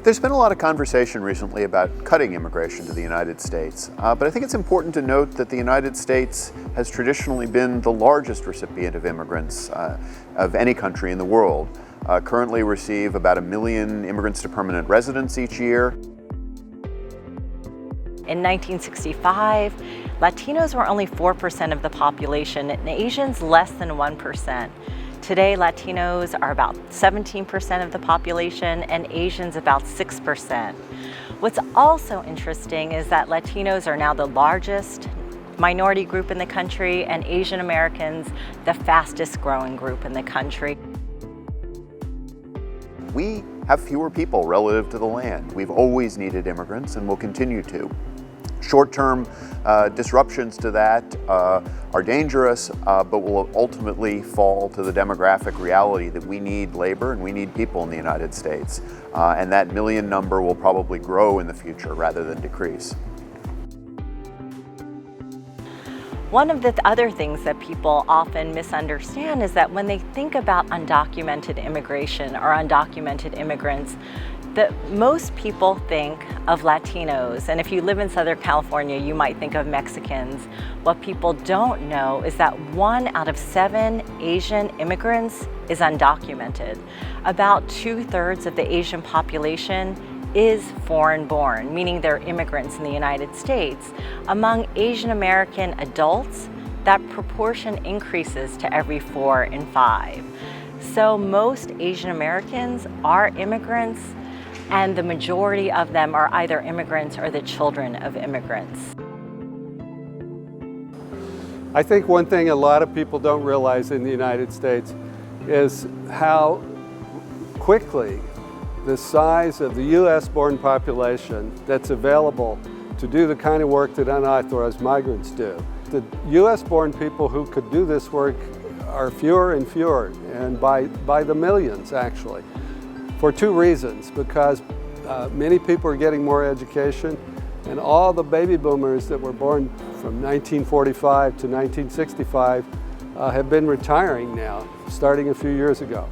There's been a lot of conversation recently about cutting immigration to the United States, but I think it's important to note that the United States has traditionally been the largest recipient of immigrants of any country in the world. Currently receive about 1 million immigrants to permanent residence each year. In 1965, Latinos were only 4% of the population and Asians less than 1%. Today, Latinos are about 17% of the population and Asians about 6%. What's also interesting is that Latinos are now the largest minority group in the country and Asian Americans the fastest growing group in the country. We have fewer people relative to the land. We've always needed immigrants and will continue to. Short-term disruptions to that are dangerous, but will ultimately fall to the demographic reality that we need labor and we need people in the United States. And that million number will probably grow in the future rather than decrease. One of the other things that people often misunderstand is that when they think about undocumented immigration or undocumented immigrants, that most people think of Latinos, and if you live in Southern California, you might think of Mexicans. What people don't know is that 1 out of 7 Asian immigrants is undocumented. About 2/3 of the Asian population is foreign-born, meaning they're immigrants in the United States. Among Asian American adults, that proportion increases to every 4 in 5. So most Asian Americans are immigrants, and the majority of them are either immigrants or the children of immigrants. I think one thing a lot of people don't realize in the United States is how quickly the size of the US-born population that's available to do the kind of work that unauthorized migrants do. The US-born people who could do this work are fewer and fewer, and by the millions actually. For 2 reasons, because many people are getting more education and all the baby boomers that were born from 1945 to 1965 have been retiring now, starting a few years ago.